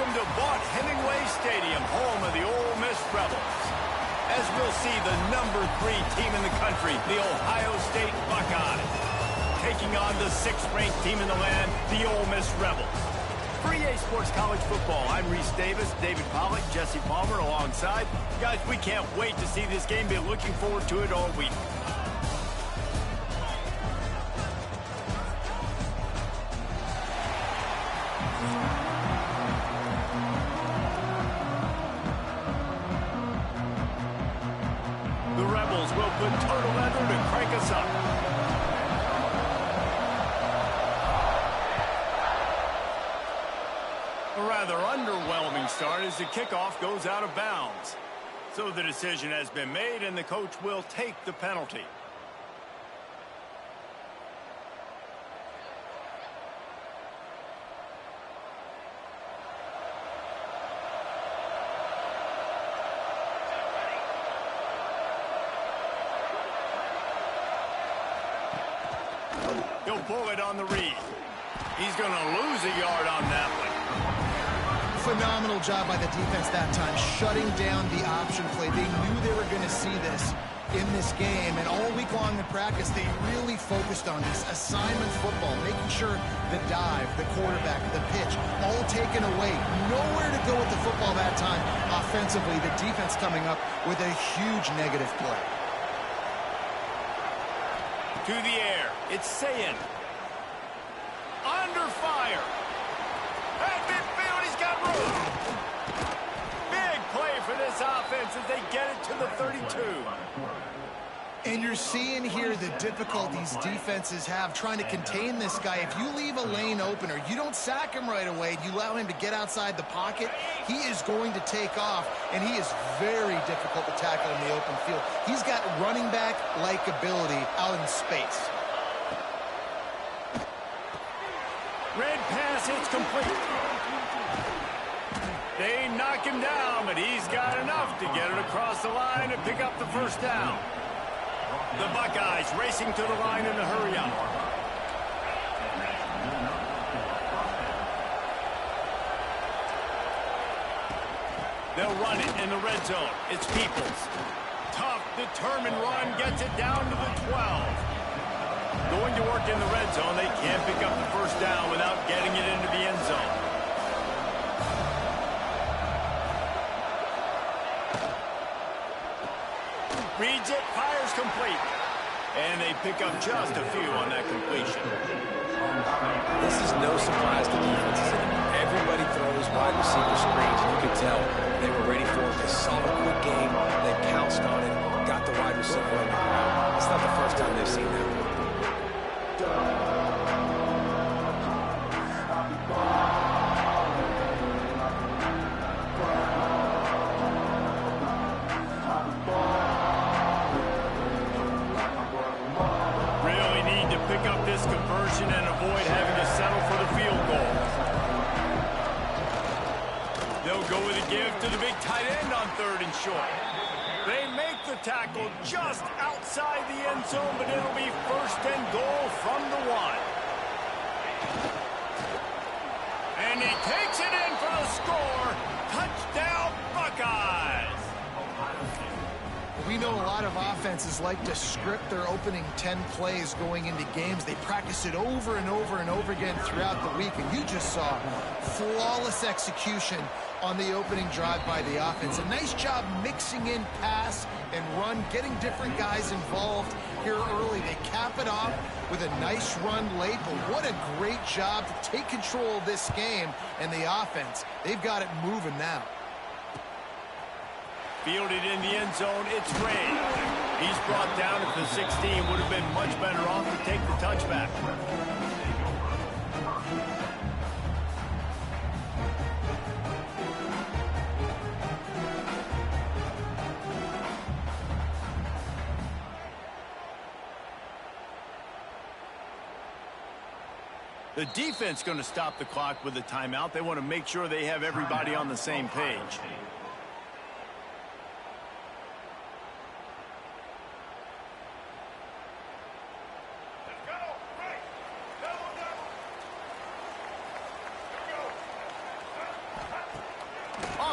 Welcome to Vaught Hemingway Stadium, home of the Ole Miss Rebels. As we'll see, the #3 team in the country, the Ohio State Buckeyes, taking on the 6th-ranked team in the land, the Ole Miss Rebels. For EA Sports College Football, I'm Reese Davis, David Pollack, Jesse Palmer alongside. Guys, we can't wait to see this game. Be looking forward to it all week. The Rebels will put total leather to crank us up. A rather underwhelming start as the kickoff goes out of bounds. So the decision has been made, and the coach will take the penalty. He'll pull it on the read. He's going to lose a yard on that one. Phenomenal job by the defense that time, shutting down the option play. They knew they were going to see this in this game, and all week long in practice, they really focused on this assignment football, making sure the dive, the quarterback, the pitch, all taken away. Nowhere to go with the football that time. Offensively, the defense coming up with a huge negative play. To the air, it's Sayin. Under fire. At midfield, he's got room. Big play for this offense as they get it to the 32. And you're seeing here the difficulties defenses have trying to contain this guy. If you leave a lane open or you don't sack him right away, you allow him to get outside the pocket, he is going to take off, and he is very difficult to tackle in the open field. He's got running back-like ability out in space. Red pass, it's complete. They knock him down, but he's got enough to get it across the line and pick up the first down. The Buckeyes racing to the line in a hurry-up. They'll run it in the red zone. It's Peoples. Tough, determined run, gets it down to the 12. Going to work in the red zone, they can't pick up the first down without getting it into the end zone. Reads it, fires complete. And they pick up just a few on that completion. This is no surprise to defenses anymore. Everybody throws wide receiver screens, and you can tell they were ready for it. They saw the quick game, they pounced on it, got the wide receiver on the ground. It's not the first time they've seen that. Really need to pick up this conversion and avoid having to settle for the field goal. They'll go with a give to the big tight end on 3rd and short. They make the tackle just outside the end zone, but it'll be 1st and goal from the 1. And he takes it in for the score. Touchdown, Buckeyes. We know a lot of offenses like to script their opening 10 plays going into games. They practice it over and over and over again throughout the week, and you just saw flawless execution on the opening drive by the offense. A nice job mixing in pass and run, getting different guys involved here early. They cap it off with a nice run late, but what a great job to take control of this game and the offense. They've got it moving now. Fielded in the end zone, it's Ray. He's brought down at the 16. Would have been much better off to take the touchback. The defense going to stop the clock with a timeout. They want to make sure they have everybody on the same page.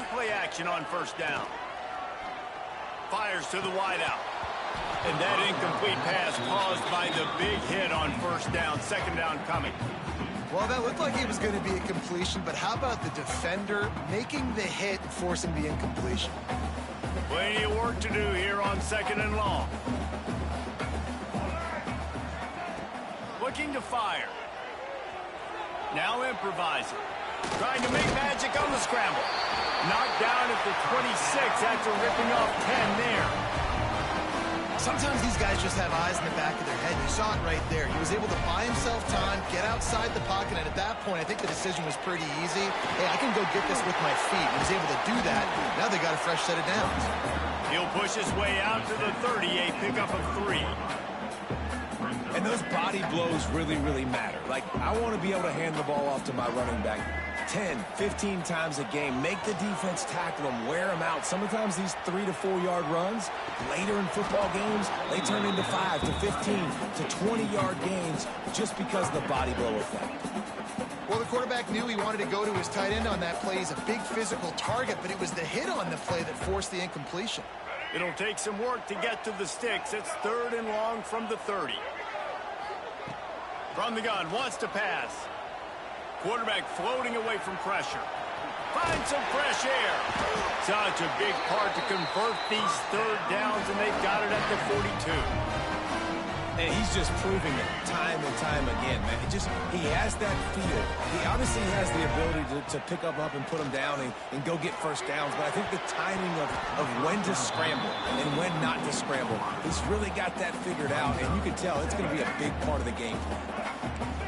Some play action on first down. Fires to the wideout. And that incomplete pass caused by the big hit on first down. Second down coming. Well, that looked like it was going to be a completion, but how about the defender making the hit and forcing the incompletion? Plenty of work to do here on second and long. Looking to fire. Now improvising. Trying to make magic on the scramble. Knocked down at the 26 after ripping off 10 there. Sometimes these guys just have eyes in the back of their head. You saw it right there. He was able to buy himself time, get outside the pocket, and at that point, I think the decision was pretty easy. Hey, I can go get this with my feet. He was able to do that. Now they got a fresh set of downs. He'll push his way out to the 38, pickup of 3. And those body blows really, really matter. Like, I want to be able to hand the ball off to my running back 10, 15 times a game. Make the defense tackle them, wear them out. Sometimes these 3 to 4 yard runs, later in football games, they turn into 5 to 15 to 20 yard gains just because of the body blow effect. Well, the quarterback knew he wanted to go to his tight end on that play. He's a big physical target, but it was the hit on the play that forced the incompletion. It'll take some work to get to the sticks. It's third and long from the 30. From the gun, wants to pass. Quarterback floating away from pressure. Finds some fresh air. Such a big part to convert these third downs, and they've got it at the 42. And he's just proving it time and time again, man. He has that feel. He obviously has the ability to pick up and put them down and go get first downs, but I think the timing of when to scramble and when not to scramble, he's really got that figured out, and you can tell it's going to be a big part of the game.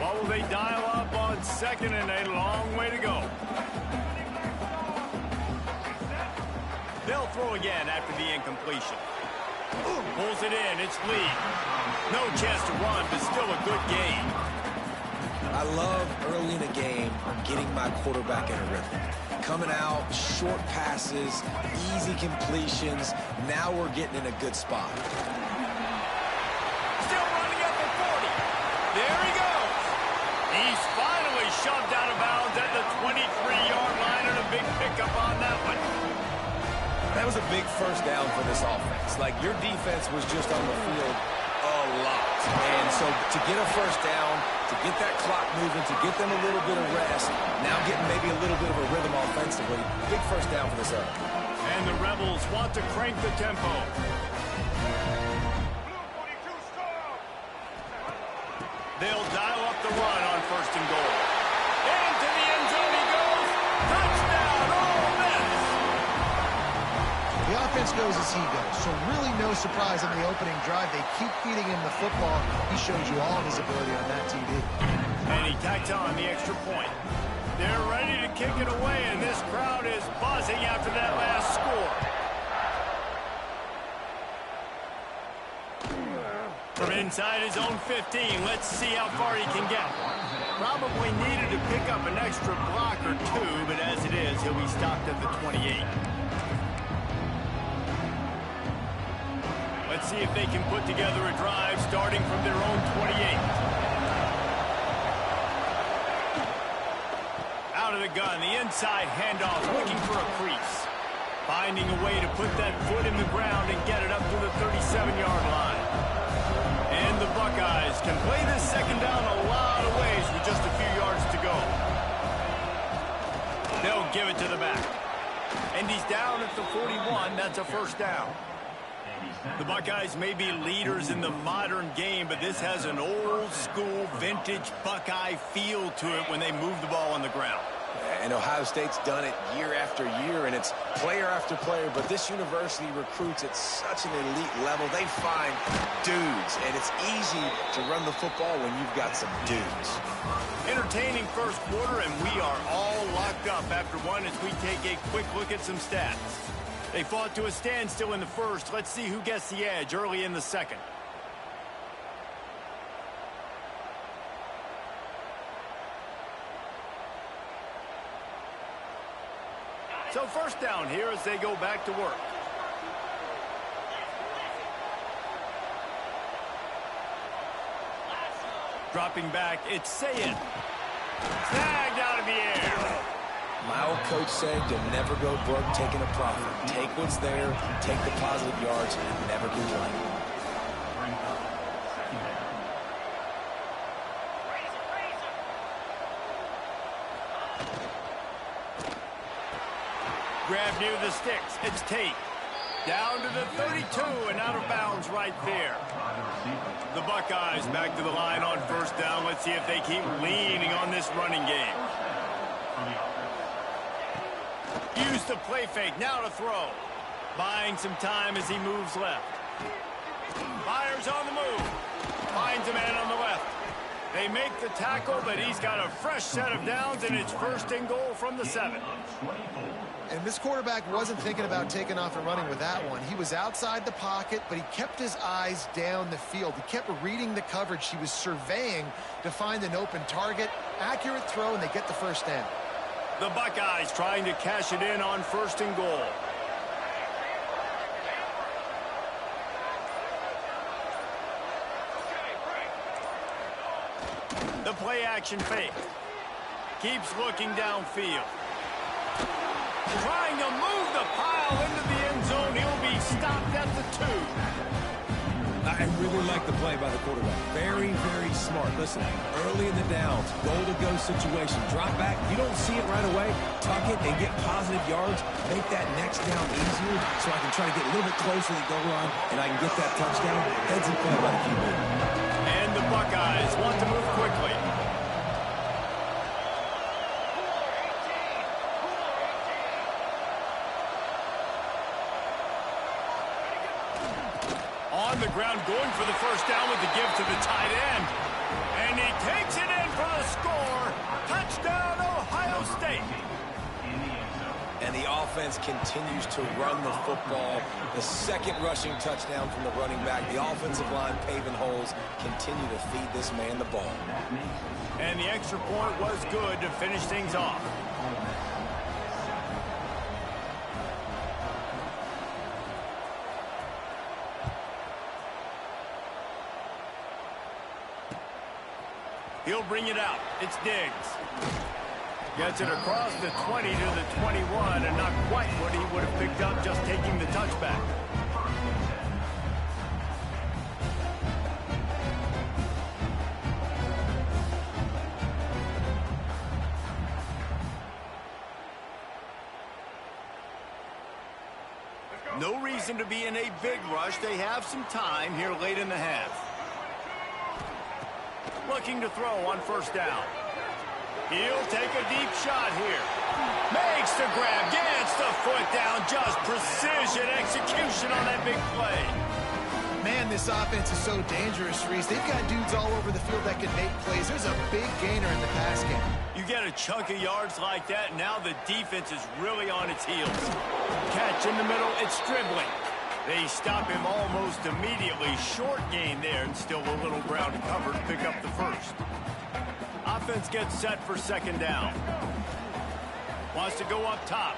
What will they dial up on second, and a long way to go? They'll throw again after the incompletion. Pulls it in. It's Lee. No chance to run, but still a good game. I love early in a game getting my quarterback in a rhythm. Coming out, short passes, easy completions. Now we're getting in a good spot. Still running at the 40. There he goes. He's finally shoved out of bounds at the 23-yard line, and a big pickup on that one. That was a big first down for this offense. Like, your defense was just on the field a lot. And so to get a first down, to get that clock moving, to get them a little bit of rest, now getting maybe a little bit of a rhythm offensively, big first down for this effort. And the Rebels want to crank the tempo. They'll dial up the run on first and goal. Into the end zone he goes. Touchdown, Ole Miss! The offense goes as he goes, so really no surprise on the opening drive. They keep feeding him the football. He shows you all of his ability on that TV. And he tacks on the extra point. They're ready to kick it away, and this crowd is buzzing after that last score. From inside his own 15, let's see how far he can get. Probably needed to pick up an extra block or two, but as it is, he'll be stopped at the 28. Let's see if they can put together a drive starting from their own 28. Out of the gun, the inside handoff, looking for a crease. Finding a way to put that foot in the ground and get it up to the 37-yard line. And the Buckeyes can play this second down a lot of ways with just a few yards to go. They'll give it to the back. And he's down at the 41. That's a first down. The Buckeyes may be leaders in the modern game, but this has an old-school, vintage Buckeye feel to it when they move the ball on the ground. And Ohio State's done it year after year, and it's player after player, but this university recruits at such an elite level. They find dudes, and it's easy to run the football when you've got some dudes. Entertaining first quarter, and we are all locked up after one as we take a quick look at some stats. They fought to a standstill in the first. Let's see who gets the edge early in the second. So first down here as they go back to work. Dropping back, it's Sayed. Snagged out of the air. My old coach said you'll never go broke taking a profit. Take what's there, take the positive yards, and never complain. Grab near the sticks. It's Tate. Down to the 32 and out of bounds right there. The Buckeyes back to the line on first down. Let's see if they keep leaning on this running game. Use the play fake. Now to throw. Buying some time as he moves left. Fires on the move. Finds a man on the left. They make the tackle, but he's got a fresh set of downs, and it's first and goal from the 7. And this quarterback wasn't thinking about taking off and running with that one. He was outside the pocket, but he kept his eyes down the field. He kept reading the coverage. He was surveying to find an open target. Accurate throw, and they get the first down. The Buckeyes trying to cash it in on first and goal. The play action fake. Keeps looking downfield. Trying to move the pile into the end zone. He'll be stopped at the 2. I really like the play by the quarterback. Very, very smart. Listen, early in the downs, goal-to-go situation. Drop back. You don't see it right away. Tuck it and get positive yards. Make that next down easier so I can try to get a little bit closer to the goal line and I can get that touchdown. Heads and play by the QB. And the Buckeyes want to move quickly. On the ground, going for the first down with the give to the tight end. And he takes it in for the score. Touchdown, Ohio State. And the offense continues to run the football. The second rushing touchdown from the running back. The offensive line paving holes. Continue to feed this man the ball. And the extra point was good to finish things off. He'll bring it out. It's Diggs. Gets it across the 20 to the 21, and not quite what he would have picked up just taking the touchback. No reason to be in a big rush. They have some time here late in the half. Looking to throw on first down. He'll take a deep shot here. Makes the grab, gets the foot down. Just precision execution on that big play. Man, this offense is so dangerous, Reese. They've got dudes all over the field that can make plays. There's a big gainer in the pass game. You get a chunk of yards like that, and now the defense is really on its heels. Catch in the middle, it's dribbling. They stop him almost immediately. Short gain there, and still a little ground covered to pick up the first. Offense gets set for second down. Wants to go up top.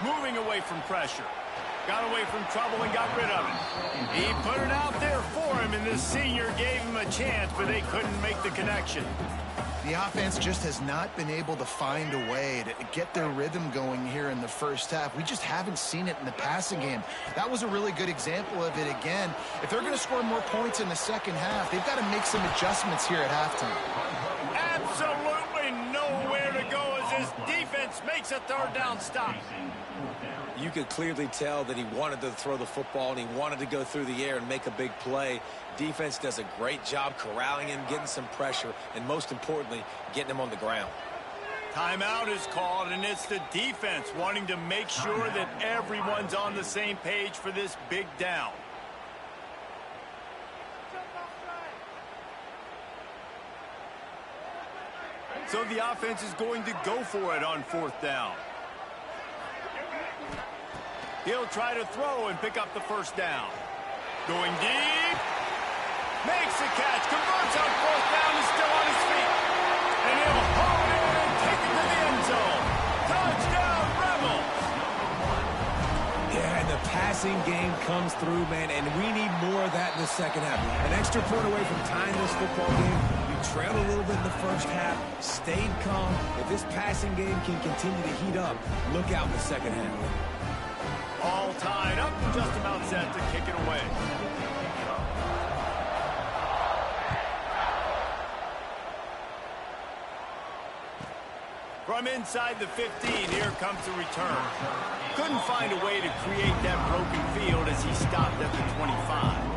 Moving away from pressure. Got away from trouble and got rid of it. He put it out there for him, and the senior gave him a chance, but they couldn't make the connection. The offense just has not been able to find a way to get their rhythm going here in the first half. We just haven't seen it in the passing game. That was a really good example of it again. If they're going to score more points in the second half, they've got to make some adjustments here at halftime. Absolutely nowhere to go as this defense makes a third down stop. You could clearly tell that he wanted to throw the football and he wanted to go through the air and make a big play. Defense does a great job corralling him, getting some pressure, and most importantly, getting him on the ground. Timeout is called, and it's the defense wanting to make sure that everyone's on the same page for this big down. So the offense is going to go for it on fourth down. He'll try to throw and pick up the first down. Going deep. Makes the catch. Converts on fourth down. He's still on his feet. And he'll hold it and take it to the end zone. Touchdown, Rebels. Yeah, and the passing game comes through, man, and we need more of that in the second half. An extra point away from tying this football game. You trailed a little bit in the first half, stayed calm. If this passing game can continue to heat up, look out in the second half. All tied up, just about set to kick it away. From inside the 15, here comes the return. Couldn't find a way to create that broken field as he stopped at the 25.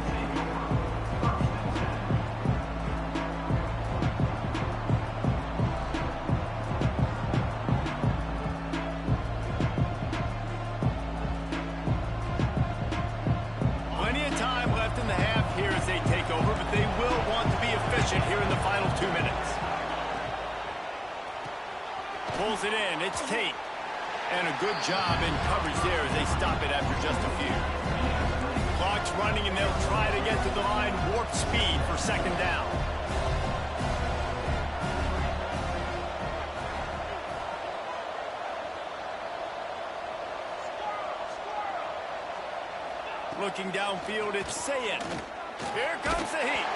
Plenty of time left in the half here as they take over, but they will want to be efficient here in the final 2 minutes. Pulls it in. It's Tate. And a good job in coverage there as they stop it after just a few. Clock's running, and they'll try to get to the line warp speed for second down. Looking downfield, it's Sayet. Here comes the heat.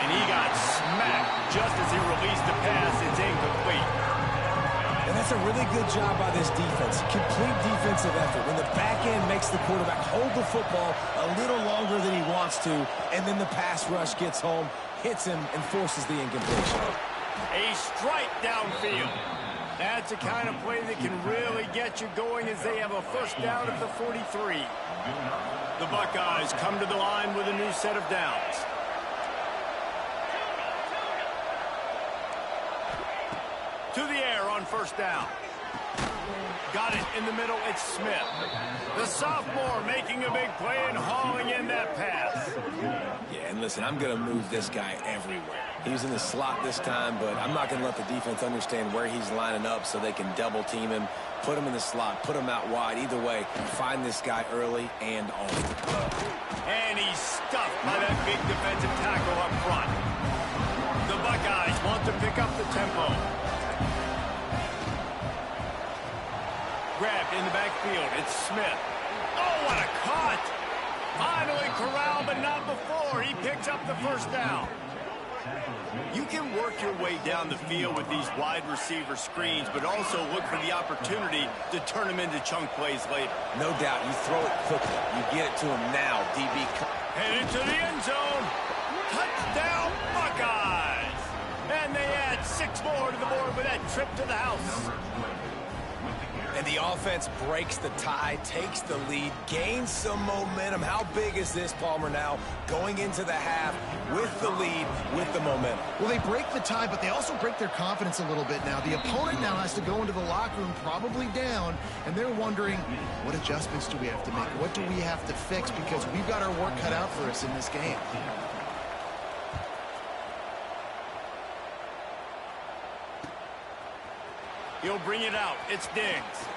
And he got smacked just as he released the pass. It's incomplete. And that's a really good job by this defense. Complete defensive effort. When the back end makes the quarterback hold the football a little longer than he wants to, and then the pass rush gets home, hits him, and forces the incompletion. A strike downfield. That's the kind of play that can really get you going as they have a first down at the 43. The Buckeyes come to the line with a new set of downs. To the air on first down. Got it in the middle. It's Smith. The sophomore making a big play and hauling in that pass. Yeah, and listen, I'm going to move this guy everywhere. He's in the slot this time, but I'm not going to let the defense understand where he's lining up so they can double team him, put him in the slot, put him out wide. Either way, find this guy early and often. And he's stuffed by that big defensive tackle up front. The Buckeyes want to pick up the tempo. Grabbed in the backfield. It's Smith. Oh, what a cut! Finally corralled, but not before. He picks up the first down. You can work your way down the field with these wide receiver screens, but also look for the opportunity to turn them into chunk plays later. No doubt. You throw it quickly. You get it to him now, DB. Headed to the end zone. Touchdown, Buckeyes! And they add 6 more to the board with that trip to the house. And the offense breaks the tie, takes the lead, gains some momentum. How big is this, Palmer, now going into the half with the lead, with the momentum? Well, they break the tie, but they also break their confidence a little bit now. The opponent now has to go into the locker room probably down, and they're wondering, what adjustments do we have to make? What do we have to fix? Because we've got our work cut out for us in this game. He'll bring it out. It's Diggs.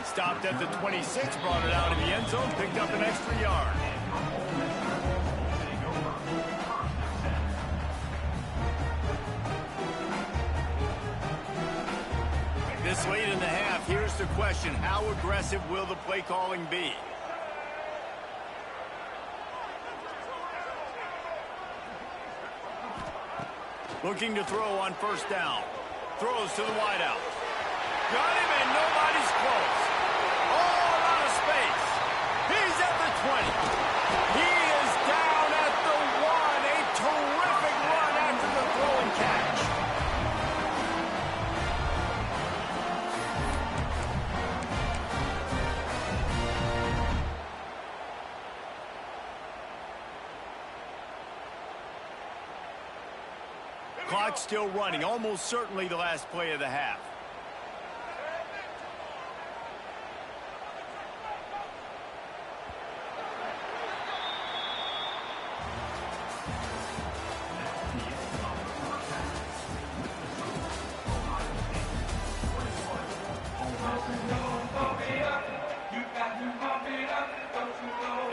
Stopped at the 26, brought it out in the end zone, picked up an extra yard. This late in the half, here's the question. How aggressive will the play calling be? Looking to throw on first down. Throws to the wideout. Got him, and nobody's close. Oh, a lot of space. He's at the 20. He is down at the 1. A terrific run after the throw and catch. Clock's still running, almost certainly the last play of the half.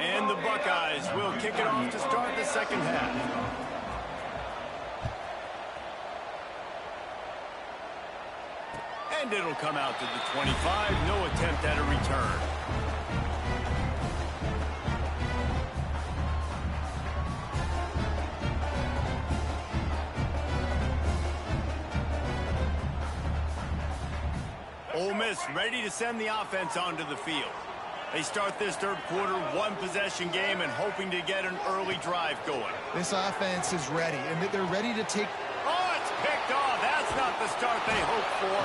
And the Buckeyes will kick it off to start the second half. And it'll come out to the 25. No attempt at a return. Ole Miss ready to send the offense onto the field. They start this third quarter one-possession game and hoping to get an early drive going. This offense is ready, and they're ready to take... Oh, it's picked off. That's not the start they hoped for.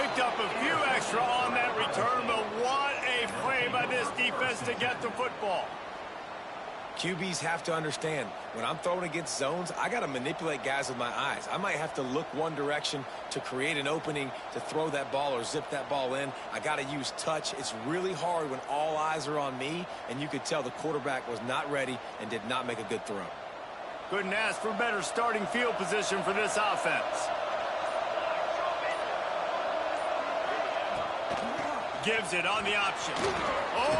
Picked up a few extra on that return, but what a play by this defense to get the football. QBs have to understand, when I'm throwing against zones, I got to manipulate guys with my eyes. I might have to look one direction to create an opening to throw that ball or zip that ball in. I got to use touch. It's really hard when all eyes are on me, and you could tell the quarterback was not ready and did not make a good throw. Couldn't ask for better starting field position for this offense. Gives it on the option. Oh,